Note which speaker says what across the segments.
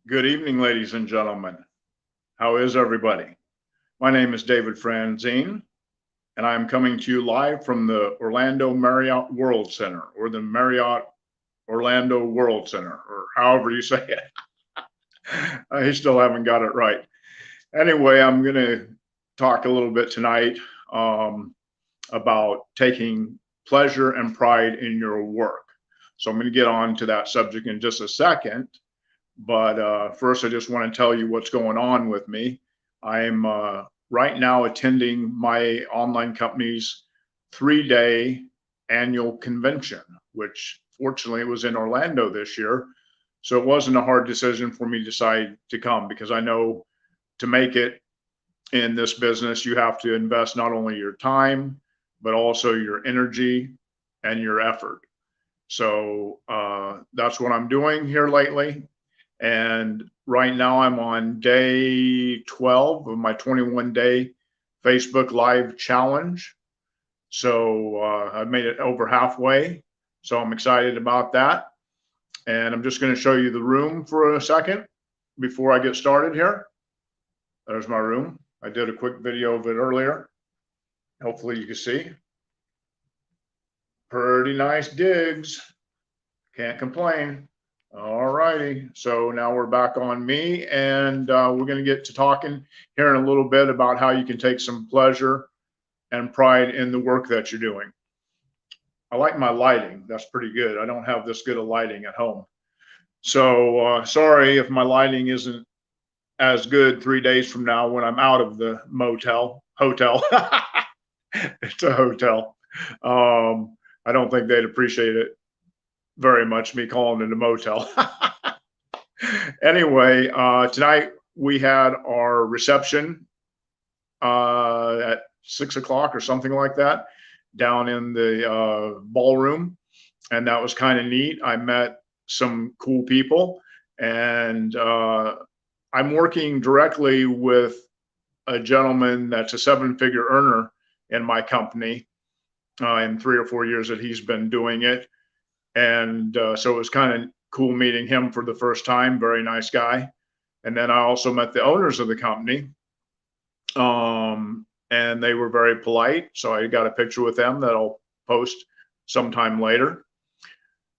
Speaker 1: Good evening, ladies and gentlemen. How is everybody? My name is David Franzine, and I'm coming to you live from the Orlando Marriott World Center, or the Marriott Orlando World Center, or however you say it. I still haven't got it right. Anyway, I'm going to talk a little bit tonight um, about taking pleasure and pride in your work. So I'm going to get on to that subject in just a second. But first, I just want to tell you what's going on with me. I'm right now attending my online company's 3-day annual convention, which fortunately was in Orlando this year. So it wasn't a hard decision for me to decide to come because I know to make it in this business, you have to invest not only your time, but also your energy and your effort. So that's what I'm doing here lately. And right now I'm on day 12 of my 21-day Facebook Live challenge. So I've made it over halfway. So I'm excited about that. And I'm just going to show you the room for a second before I get started here. There's my room. I did a quick video of it earlier. Hopefully you can see. Pretty nice digs. Can't complain. All righty. So now we're back on me, and we're going to get to talking here in a little bit about how you can take some pleasure and pride in the work that you're doing. I like my lighting. That's pretty good. I don't have this good of lighting at home. So sorry if my lighting isn't as good 3 days from now when I'm out of the hotel. It's a hotel. I don't think they'd appreciate it very much, me calling it a motel. Anyway, tonight we had our reception at 6 o'clock or something like that down in the ballroom. And that was kind of neat. I met some cool people, and I'm working directly with a gentleman that's a 7-figure earner in my company in 3 or 4 years that he's been doing it. And so it was kind of cool meeting him for the first time. Very nice guy. And then I also met the owners of the company, and they were very polite. So I got a picture with them that I'll post sometime later.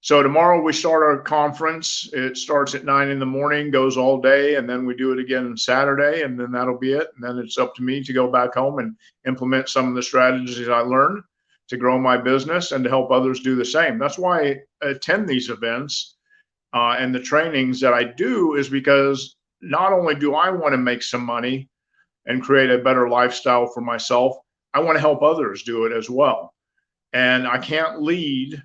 Speaker 1: So tomorrow we start our conference. It starts at 9 in the morning, goes all day, and then we do it again Saturday, and then that'll be it. And then it's up to me to go back home and implement some of the strategies I learned to grow my business and to help others do the same. That's why I attend these events and the trainings that I do, is because not only do I want to make some money and create a better lifestyle for myself, I want to help others do it as well. And I can't lead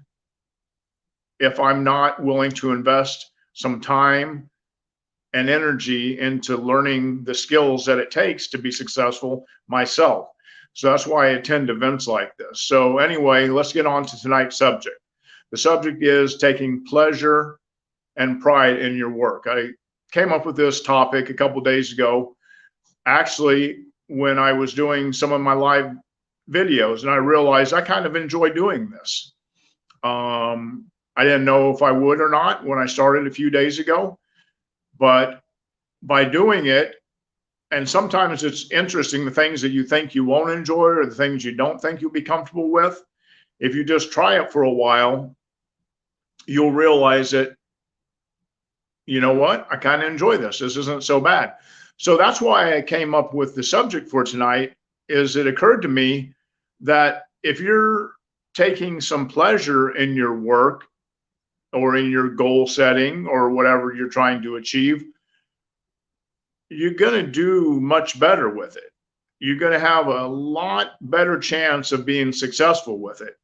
Speaker 1: if I'm not willing to invest some time and energy into learning the skills that it takes to be successful myself. So that's why I attend events like this. So anyway, let's get on to tonight's subject. The subject is taking pleasure and pride in your work. I came up with this topic a couple days ago, actually, when I was doing some of my live videos, and I realized I kind of enjoy doing this. I didn't know if I would or not when I started a few days ago, but by doing it, and sometimes it's interesting, the things that you think you won't enjoy or the things you don't think you'll be comfortable with. If you just try it for a while, you'll realize that, you know what, I kind of enjoy this. This isn't so bad. So that's why I came up with the subject for tonight. Is it occurred to me that if you're taking some pleasure in your work or in your goal setting or whatever you're trying to achieve, you're going to do much better with it. You're going to have a lot better chance of being successful with it.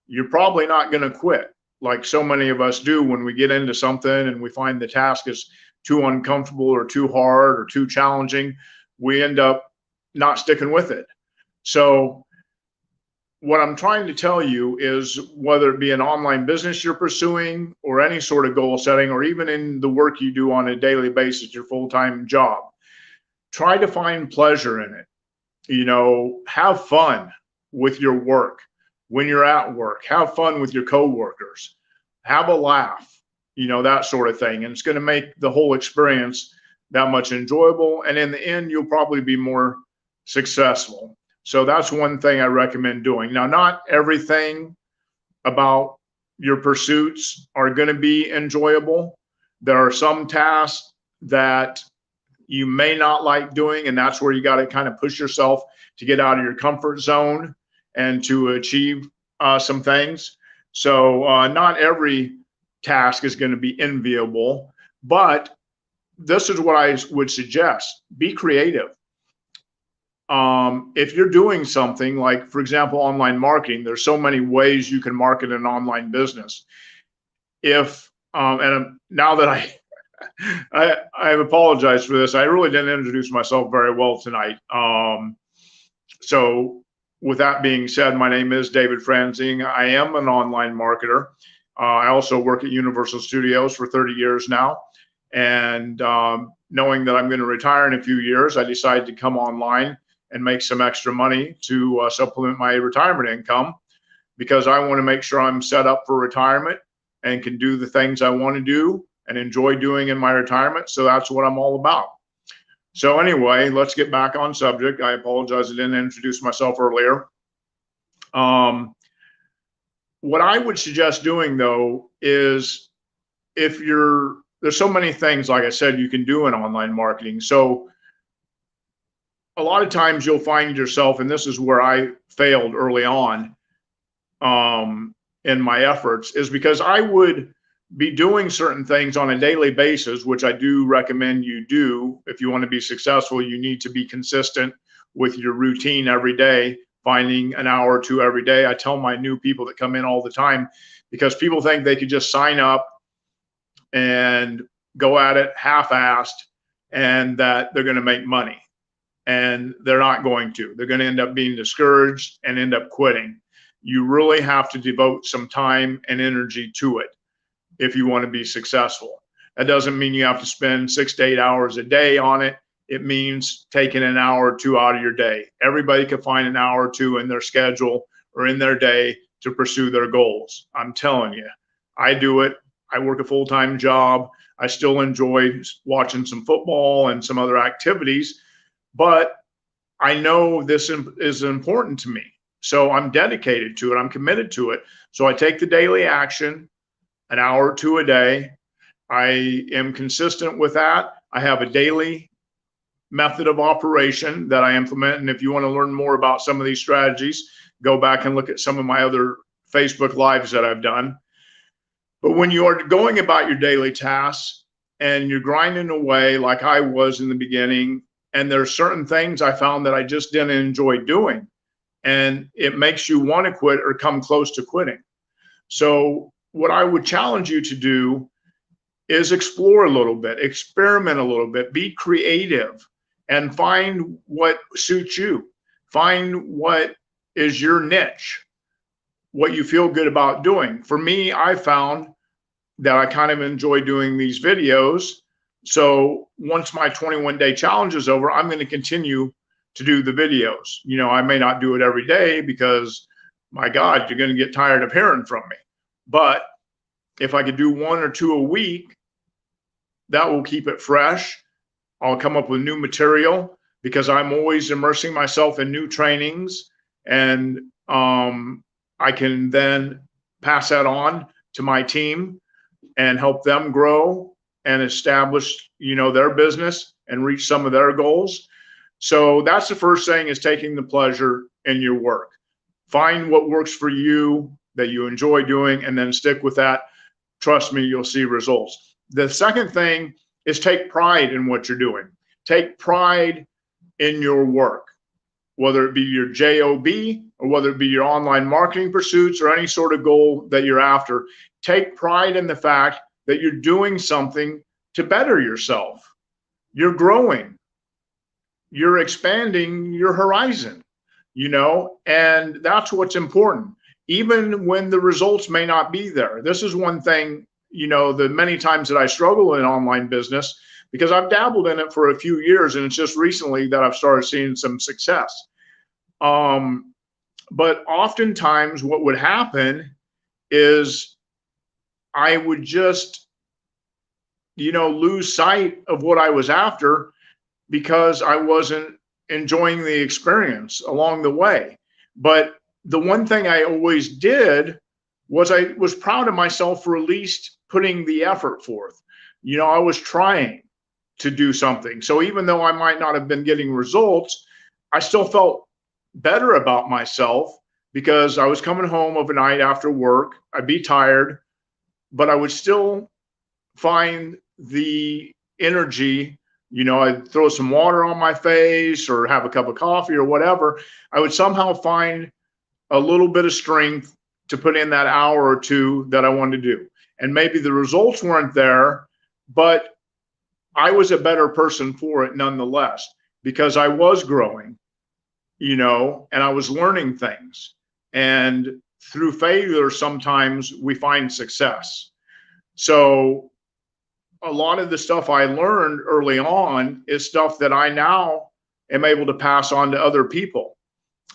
Speaker 1: You're probably not going to quit like so many of us do when we get into something and we find the task is too uncomfortable or too hard or too challenging. We end up not sticking with it. So what I'm trying to tell you is, whether it be an online business you're pursuing or any sort of goal setting, or even in the work you do on a daily basis, your full-time job, try to find pleasure in it. You know, have fun with your work when you're at work. Have fun with your coworkers. Have a laugh. that sort of thing. And it's going to make the whole experience that much enjoyable. And in the end, you'll probably be more successful. So that's one thing I recommend doing. Now, not everything about your pursuits are going to be enjoyable. There are some tasks that you may not like doing, and that's where you got to kind of push yourself to get out of your comfort zone and to achieve some things. So not every task is going to be enviable, but this is what I would suggest. Be creative. If you're doing something like, for example, online marketing, there's so many ways you can market an online business. If and now that I have apologized for this, I really didn't introduce myself very well tonight. So with that being said, my name is David Franzing. I am an online marketer. I also work at Universal Studios for 30 years now. And knowing that I'm going to retire in a few years, I decided to come online and make some extra money to supplement my retirement income, because I want to make sure I'm set up for retirement and can do the things I want to do and enjoy doing in my retirement. So that's what I'm all about. So anyway, let's get back on subject. I apologize, I didn't introduce myself earlier. What I would suggest doing, though, is there's so many things, like I said, you can do in online marketing. So a lot of times you'll find yourself, and this is where I failed early on in my efforts, is because I would be doing certain things on a daily basis, which I do recommend you do. If you want to be successful, you need to be consistent with your routine every day, finding an hour or two every day. I tell my new people that come in all the time, because people think they could just sign up and go at it half-assed and that they're going to make money. And they're not going to. They're going to end up being discouraged and end up quitting. You really have to devote some time and energy to it if you want to be successful. That doesn't mean you have to spend 6 to 8 hours a day on it. It means taking an hour or two out of your day. Everybody can find an hour or two in their schedule or in their day to pursue their goals. I'm telling you, I do it. I work a full-time job. I still enjoy watching some football and some other activities, but I know this is important to me. So I'm dedicated to it. I'm committed to it. So I take the daily action, an hour or two a day. I am consistent with that. I have a daily method of operation that I implement. And if you want to learn more about some of these strategies, go back and look at some of my other Facebook Lives that I've done. But when you are going about your daily tasks and you're grinding away like I was in the beginning, and there's certain things I found that I just didn't enjoy doing, and it makes you want to quit or come close to quitting. So what I would challenge you to do is explore a little bit, experiment a little bit, be creative, and find what suits you. Find what is your niche, what you feel good about doing. For me, I found that I kind of enjoy doing these videos. So once my 21-day challenge is over, I'm going to continue to do the videos. I may not do it every day because, my God, you're going to get tired of hearing from me. But if I could do 1 or 2 a week, that will keep it fresh. I'll come up with new material because I'm always immersing myself in new trainings, and I can then pass that on to my team and help them grow and establish, their business and reach some of their goals. So that's the first thing, is taking the pleasure in your work. Find what works for you that you enjoy doing, and then stick with that. Trust me, you'll see results. The second thing is take pride in what you're doing. Take pride in your work, whether it be your job or whether it be your online marketing pursuits or any sort of goal that you're after. Take pride in the fact that you're doing something to better yourself. You're growing. You're expanding your horizon, and that's what's important, even when the results may not be there. This is one thing, the many times that I struggle in online business, because I've dabbled in it for a few years, and it's just recently that I've started seeing some success. But oftentimes what would happen is I would just lose sight of what I was after because I wasn't enjoying the experience along the way. But the one thing I always did was I was proud of myself for at least putting the effort forth. I was trying to do something. So even though I might not have been getting results, I still felt better about myself because I was coming home overnight after work. I'd be tired, but I would still find the energy. I'd throw some water on my face or have a cup of coffee or whatever. I would somehow find a little bit of strength to put in that hour or two that I wanted to do. And maybe the results weren't there, but I was a better person for it nonetheless, because I was growing, and I was learning things. And through failure, sometimes we find success. So a lot of the stuff I learned early on is stuff that I now am able to pass on to other people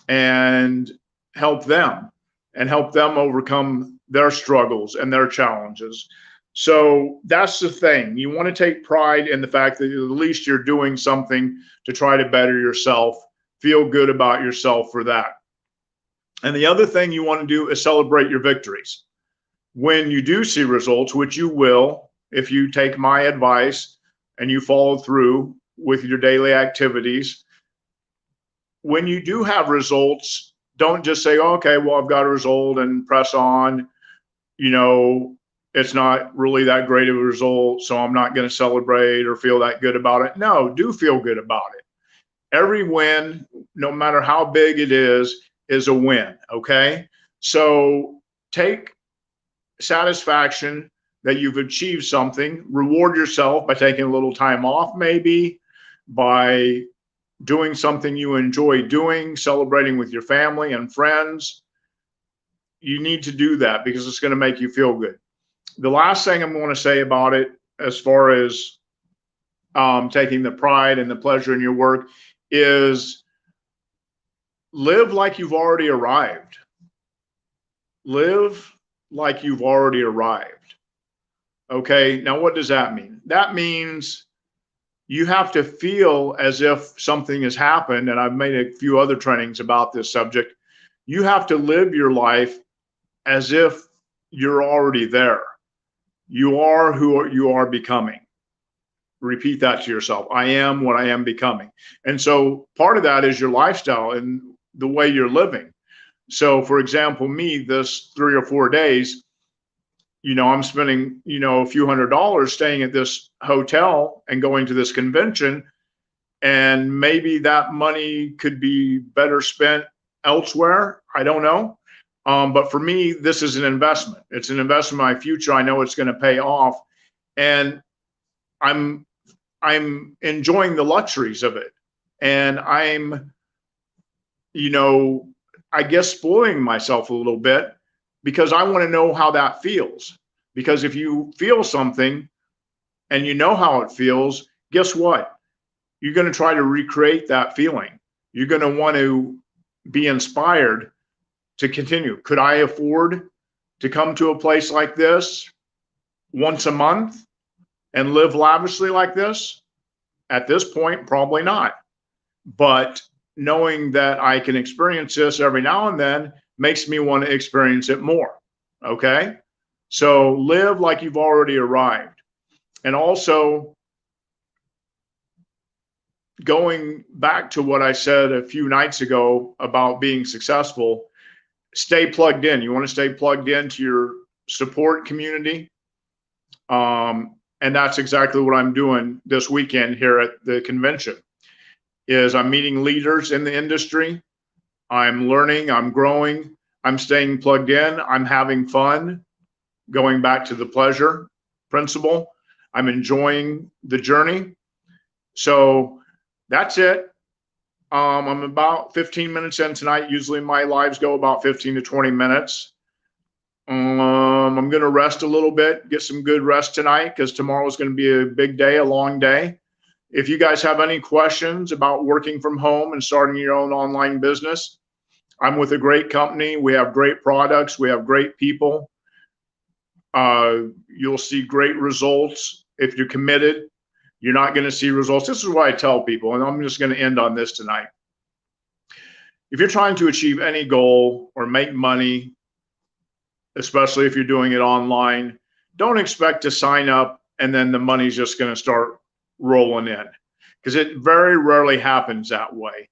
Speaker 1: and help them overcome their struggles and their challenges. So that's the thing. You want to take pride in the fact that at least you're doing something to try to better yourself, feel good about yourself for that. And the other thing you want to do is celebrate your victories. When you do see results, which you will, if you take my advice and you follow through with your daily activities, when you do have results, don't just say, okay, well, I've got a result and press on. It's not really that great of a result, so I'm not going to celebrate or feel that good about it. No, do feel good about it. Every win, no matter how big it is a win, okay? So take satisfaction that you've achieved something. Reward yourself by taking a little time off, maybe by doing something you enjoy doing, celebrating with your family and friends. You need to do that because it's going to make you feel good. The last thing I'm going to say about it, as far as taking the pride and the pleasure in your work, is live like you've already arrived. Live like you've already arrived. Okay, now what does that mean? That means you have to feel as if something has happened, and I've made a few other trainings about this subject. You have to live your life as if you're already there. You are who you are becoming. Repeat that to yourself. I am what I am becoming. And so part of that is your lifestyle and the way you're living. So for example, me, this 3 or 4 days, I'm spending, a few $100s staying at this hotel and going to this convention. And maybe that money could be better spent elsewhere. I don't know. But for me, this is an investment. It's an investment in my future. I know it's going to pay off. And I'm enjoying the luxuries of it. And I'm, I guess spoiling myself a little bit because I want to know how that feels. Because if you feel something and you know how it feels, guess what? You're going to try to recreate that feeling. You're going to want to be inspired to continue. Could I afford to come to a place like this once a month and live lavishly like this? At this point, probably not. But knowing that I can experience this every now and then makes me want to experience it more. Okay? So live like you've already arrived. And also, going back to what I said a few nights ago about being successful, stay plugged in. You want to stay plugged into your support community. And that's exactly what I'm doing this weekend here at the convention. Is I'm meeting leaders in the industry. I'm learning, I'm growing, I'm staying plugged in, I'm having fun, going back to the pleasure principle. I'm enjoying the journey. So that's it. I'm about 15 minutes in tonight. Usually my lives go about 15 to 20 minutes. I'm going to rest a little bit, get some good rest tonight because tomorrow is going to be a big day, a long day. If you guys have any questions about working from home and starting your own online business, I'm with a great company. We have great products. We have great people. You'll see great results if you're committed, you're not going to see results. This is what I tell people, and I'm just going to end on this tonight. If you're trying to achieve any goal or make money, especially if you're doing it online, don't expect to sign up and then the money's just going to start rolling in, because it very rarely happens that way.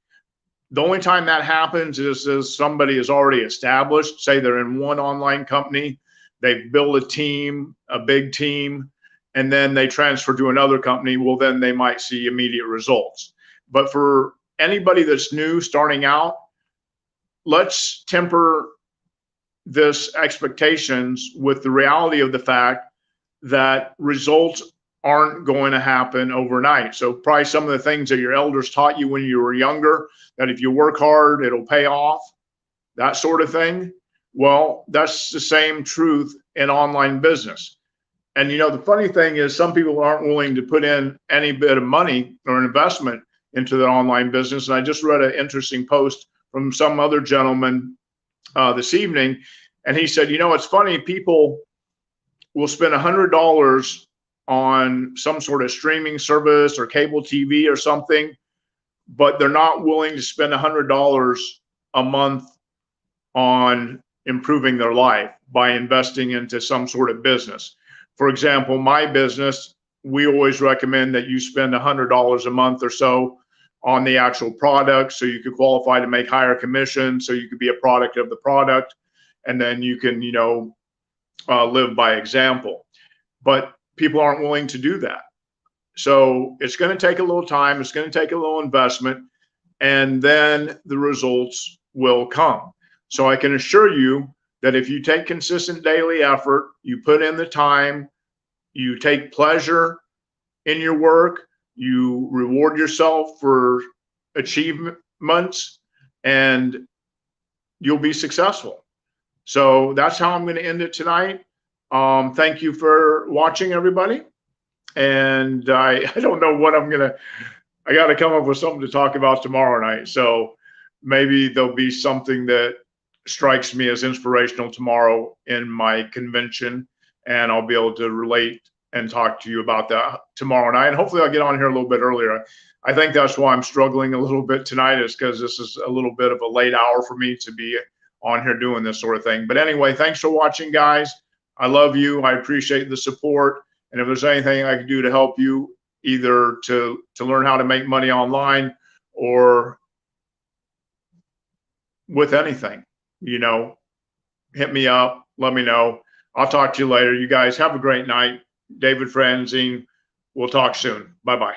Speaker 1: The only time that happens is somebody is already established, say they're in one online company, they've built a team, a big team, and then they transfer to another company. Well, then they might see immediate results. But for anybody that's new, starting out, let's temper this expectations with the reality of the fact that results aren't going to happen overnight. So probably some of the things that your elders taught you when you were younger, that if you work hard, it'll pay off, that sort of thing. Well, that's the same truth in online business. And you know, the funny thing is some people aren't willing to put in any bit of money or an investment into their online business. And I just read an interesting post from some other gentleman this evening. And he said, you know, it's funny, people will spend $100 on some sort of streaming service or cable TV or something, but they're not willing to spend $100 a month on improving their life by investing into some sort of business. For example, my business, we always recommend that you spend $100 a month or so on the actual product, so you could qualify to make higher commission, so you could be a product of the product, and then you can, you know, live by example. But people aren't willing to do that. So it's going to take a little time. It's going to take a little investment, and then the results will come. So I can assure you that if you take consistent daily effort, you put in the time, you take pleasure in your work, you reward yourself for achievements, and you'll be successful. So that's how I'm going to end it tonight. Thank you for watching, everybody. And I don't know what I got to come up with something to talk about tomorrow night. So maybe there'll be something that strikes me as inspirational tomorrow in my convention, and I'll be able to relate and talk to you about that tomorrow night. And hopefully I'll get on here a little bit earlier. I think that's why I'm struggling a little bit tonight, is because this is a little bit of a late hour for me to be on here doing this sort of thing. But anyway, thanks for watching, guys. I love you. I appreciate the support. And if there's anything I can do to help you, either to learn how to make money online or with anything, you know, hit me up, let me know. I'll talk to you later. You guys have a great night. David Franzine, we'll talk soon. Bye-bye.